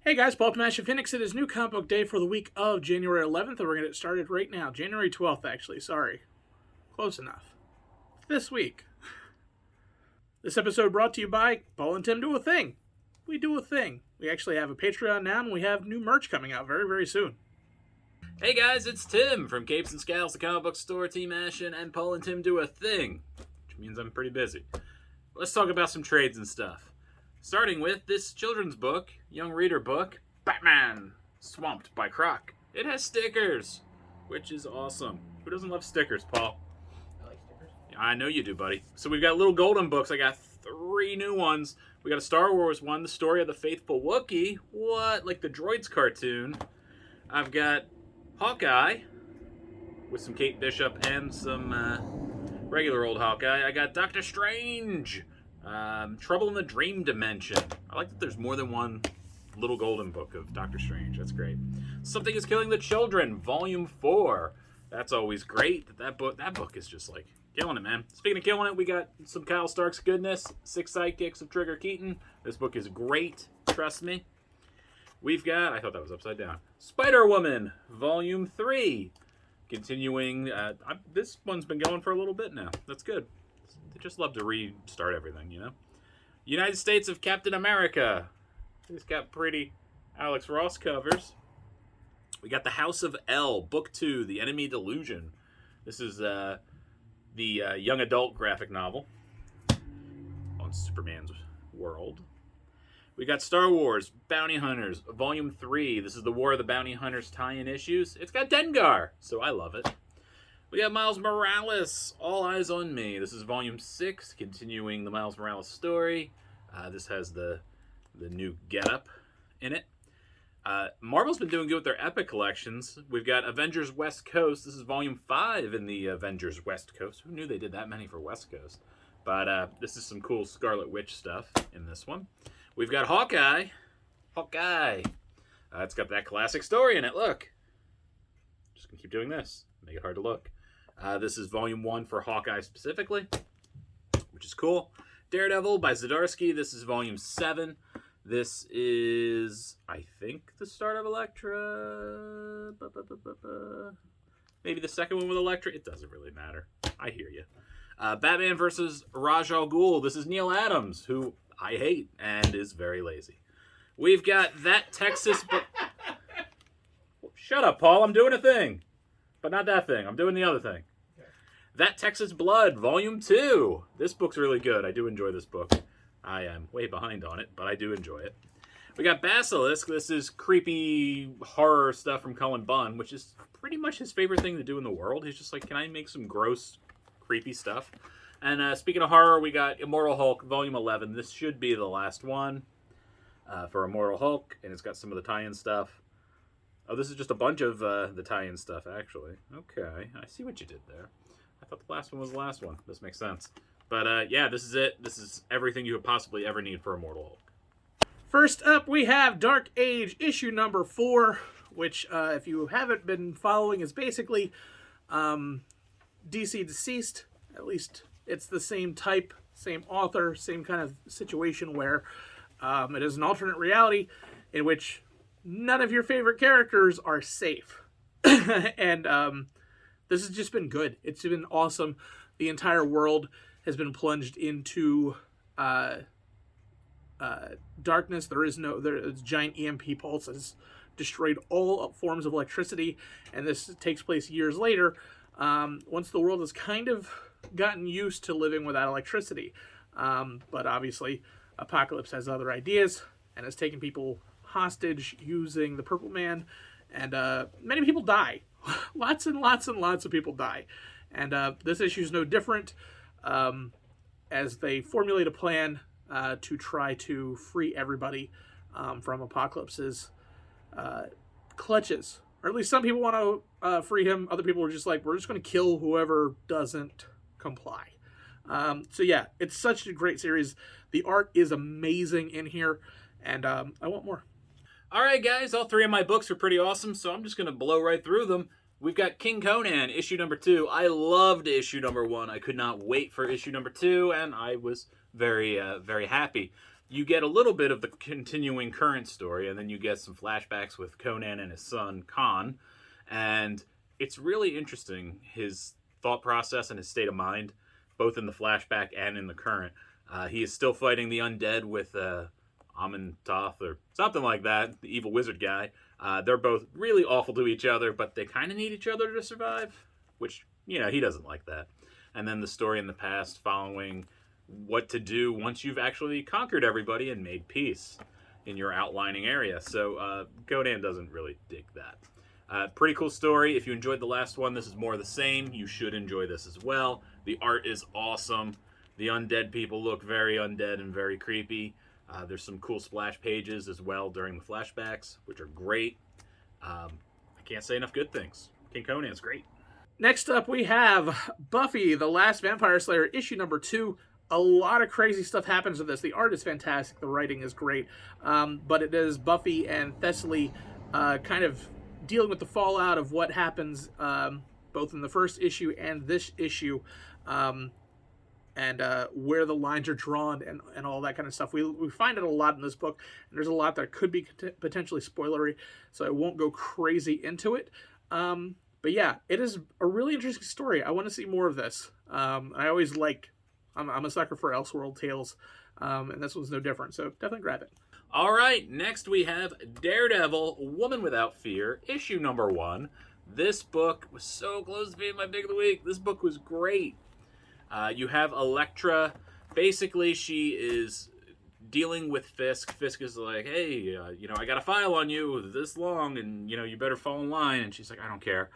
Hey guys, Paul from Ashen. It is new comic book day for the week of January 11th, and we're going to get started right now. January 12th, actually. Sorry. Close enough. This week. This episode brought to you by Paul and Tim Do a Thing. We do a thing. We actually have a Patreon now, and we have new merch coming out very, very soon. Hey guys, it's Tim from Capes and Scowls, the comic book store, Team Ashen, and Paul and Tim Do a Thing, which means I'm pretty busy. Let's talk about some trades and stuff. Starting with this children's book, young reader book, Batman, Swamped by Croc. It has stickers, which is awesome. Who doesn't love stickers, Paul? I like stickers. Yeah, I know you do, buddy. So we've got little golden books. I got 3 new ones. We got a Star Wars one, The Story of the Faithful Wookiee. What? Like the Droids cartoon. I've got Hawkeye with some Kate Bishop and some regular old Hawkeye. I got Doctor Strange. Trouble in the Dream Dimension. I like that there's more than one little golden book of Doctor Strange. That's great. Something is Killing the Children, Volume 4. That's always great. That book is just like killing it, man. Speaking of killing it, we got some Kyle Stark's goodness. 6 Sidekicks of Trigger Keaton. This book is great. Trust me. We've got, I thought that was upside down, Spider-Woman, Volume 3. Continuing, this one's been going for a little bit now. That's good. They just love to restart everything, you know? United States of Captain America. He's got pretty Alex Ross covers. We got The House of L, Book 2, The Enemy Delusion. This is the young adult graphic novel on Superman's world. We got Star Wars, Bounty Hunters, Volume 3. This is the War of the Bounty Hunters tie-in issues. It's got Dengar, so I love it. We got Miles Morales, All Eyes on Me. This is Volume 6, continuing the Miles Morales story. This has the new getup in it. Marvel's been doing good with their Epic collections. We've got Avengers West Coast. This is Volume 5 in the Avengers West Coast. Who knew they did that many for West Coast? But this is some cool Scarlet Witch stuff in this one. We've got Hawkeye. It's got that classic story in it. Look. Just going to keep doing this. Make it hard to look. This is Volume 1 for Hawkeye specifically, which is cool. Daredevil by Zdarsky. This is Volume 7. This is, I think, the start of Elektra. Maybe the second one with Elektra. It doesn't really matter. I hear you. Batman versus Ra's al Ghul. This is Neil Adams, who I hate and is very lazy. We've got That Texas... Shut up, Paul. I'm doing a thing. But not that thing. I'm doing the other thing. Okay. That Texas Blood, Volume 2. This book's really good. I do enjoy this book. I am way behind on it, but I do enjoy it. We got Basilisk. This is creepy horror stuff from Cullen Bunn, which is pretty much his favorite thing to do in the world. He's just like, can I make some gross, creepy stuff? And speaking of horror, we got Immortal Hulk, Volume 11. This should be the last one for Immortal Hulk, and it's got some of the tie-in stuff. Oh, this is just a bunch of the tie-in stuff, actually. Okay, I see what you did there. I thought the last one was the last one. This makes sense. But, yeah, this is it. This is everything you would possibly ever need for Immortal Hulk. First up, we have Dark Age, issue number 4, which, if you haven't been following, is basically DC Deceased. At least it's the same type, same author, same kind of situation where it is an alternate reality in which none of your favorite characters are safe. And this has just been good. It's been awesome. The entire world has been plunged into darkness. There's giant EMP pulse has destroyed all forms of electricity, and this takes place years later, once the world has kind of gotten used to living without electricity. But obviously, Apocalypse has other ideas and has taken people hostage using the Purple Man, and many people die. Lots and lots and lots of people die. And this issue is no different, as they formulate a plan to try to free everybody from Apocalypse's clutches. Or at least some people want to free him. Other people are just like, we're just going to kill whoever doesn't comply. So yeah, it's such a great series. The art is amazing in here, and I want more. All right, guys, all 3 of my books are pretty awesome, so I'm just going to blow right through them. We've got King Conan, issue number 2. I loved issue number 1. I could not wait for issue number 2, and I was very, very happy. you get a little bit of the continuing current story, and then you get some flashbacks with Conan and his son, Khan. And it's really interesting, his thought process and his state of mind, both in the flashback and in the current. He is still fighting the undead with Amun Toth or something like that, the evil wizard guy. They're both really awful to each other, but they kind of need each other to survive, which, he doesn't like that. And then the story in the past following what to do once you've actually conquered everybody and made peace in your outlining area. So Conan doesn't really dig that. Pretty cool story. If you enjoyed the last one, this is more of the same. You should enjoy this as well. The art is awesome. The undead people look very undead and very creepy. There's some cool splash pages as well during the flashbacks, which are great. I can't say enough good things. King Conan's great. Next up, we have Buffy, the Last Vampire Slayer, issue number 2. A lot of crazy stuff happens with this. The art is fantastic. The writing is great. But it is Buffy and Thessaly kind of dealing with the fallout of what happens both in the first issue and this issue. And where the lines are drawn and all that kind of stuff. We find it a lot in this book, and there's a lot that could be potentially spoilery, so I won't go crazy into it. But yeah, it is a really interesting story. I want to see more of this. I always I'm a sucker for Elseworld tales, and this one's no different, so definitely grab it. All right, next we have Daredevil, Woman Without Fear, issue number 1. This book was so close to being my pick of the week. This book was great. You have Elektra. Basically, she is dealing with Fisk. Fisk is like, hey, I got a file on you this long, and, you better fall in line. And she's like, I don't care.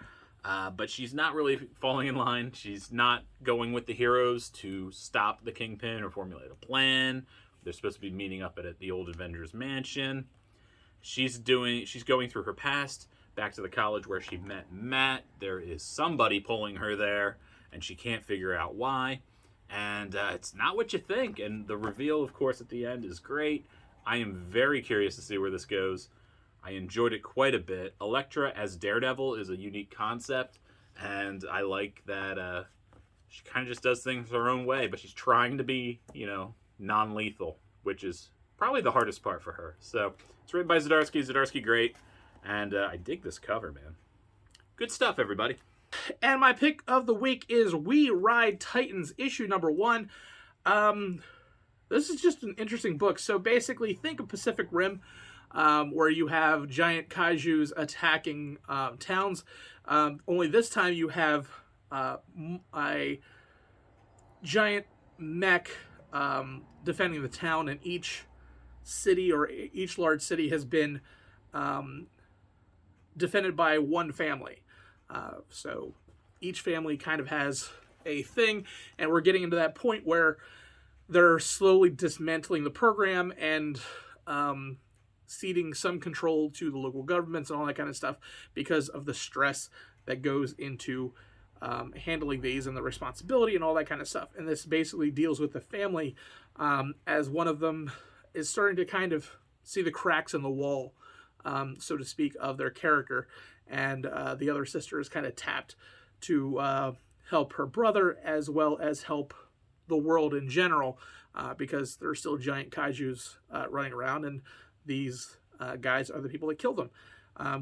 But she's not really falling in line. She's not going with the heroes to stop the Kingpin or formulate a plan. They're supposed to be meeting up at the old Avengers mansion. She's going through her past, back to the college where she met Matt. There is somebody pulling her there, and she can't figure out why. And it's not what you think. And the reveal, of course, at the end is great. I am very curious to see where this goes. I enjoyed it quite a bit. Elektra as Daredevil is a unique concept, and I like that she kind of just does things her own way, but she's trying to be, non-lethal, which is probably the hardest part for her. So it's written by Zdarsky. Zdarsky, great. And I dig this cover, man. Good stuff, everybody. And my pick of the week is We Ride Titans, issue number 1. This is just an interesting book. So basically, think of Pacific Rim, where you have giant kaijus attacking towns. Only this time you have a giant mech defending the town, and each city or each large city has been defended by one family. So each family kind of has a thing, and we're getting into that point where they're slowly dismantling the program and ceding some control to the local governments and all that kind of stuff because of the stress that goes into handling these and the responsibility and all that kind of stuff. And this basically deals with the family as one of them is starting to kind of see the cracks in the wall, so to speak, of their character. And the other sister is kind of tapped to help her brother as well as help the world in general, because there are still giant kaijus running around, and these guys are the people that kill them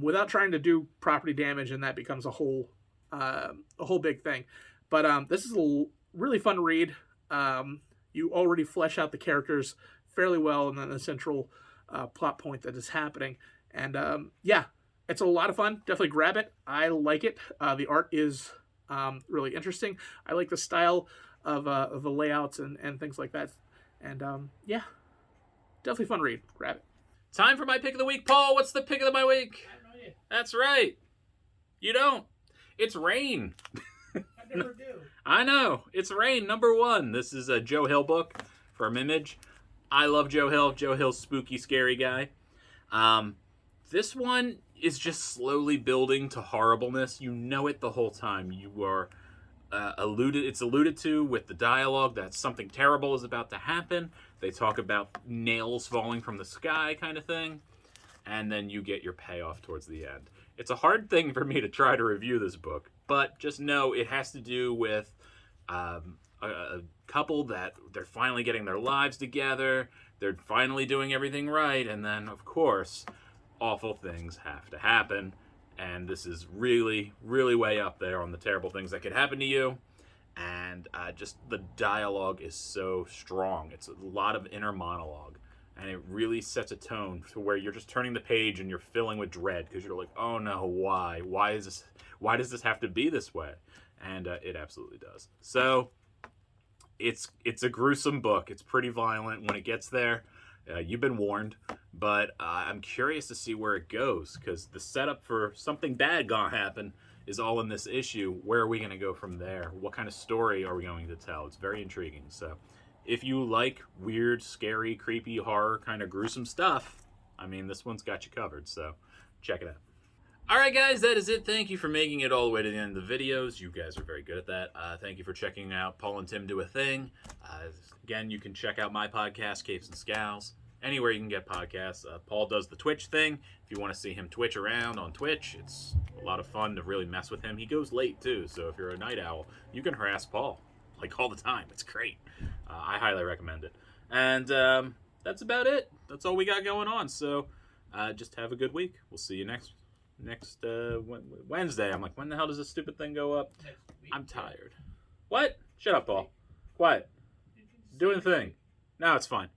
without trying to do property damage, and that becomes a whole big thing. But this is a really fun read. You already flesh out the characters fairly well, and then the central plot point that is happening. And it's a lot of fun. Definitely grab it. I like it. The art is really interesting. I like the style of the layouts and things like that. And definitely fun read. Grab it. Time for my pick of the week. Paul, what's the pick of my week? I have no idea. That's right. You don't. It's Rain. I never do. I know. It's Rain, number 1. This is a Joe Hill book from Image. I love Joe Hill. Joe Hill's spooky, scary guy. This one is just slowly building to horribleness. You know it the whole time. You are it's alluded to with the dialogue that something terrible is about to happen. They talk about nails falling from the sky kind of thing. And then you get your payoff towards the end. It's a hard thing for me to try to review this book, but just know it has to do with a couple that they're finally getting their lives together. they're finally doing everything right, and then, of course, awful things have to happen. And this is really, really way up there on the terrible things that could happen to you. And just the dialogue is so strong. It's a lot of inner monologue. And it really sets a tone to where you're just turning the page and you're filling with dread because you're like, oh no, why? Why does this have to be this way? And it absolutely does. So it's a gruesome book. It's pretty violent when it gets there. You've been warned, but I'm curious to see where it goes because the setup for something bad gonna happen is all in this issue. Where are we gonna go from there? What kind of story are we going to tell? It's very intriguing. So if you like weird, scary, creepy, horror, kind of gruesome stuff, I mean, this one's got you covered. So check it out. Alright guys, that is it. Thank you for making it all the way to the end of the videos. You guys are very good at that. Thank you for checking out Paul and Tim Do a Thing. Again, you can check out my podcast, Capes and Scowls, anywhere you can get podcasts. Paul does the Twitch thing. If you want to see him twitch around on Twitch, it's a lot of fun to really mess with him. He goes late too, so if you're a night owl, you can harass Paul like all the time. It's great. I highly recommend it. And that's about it. That's all we got going on. So just have a good week. We'll see you next Wednesday. I'm like, when the hell does this stupid thing go up? I'm tired. What? Shut up, Paul. Quiet. Doing the thing. No, it's fine.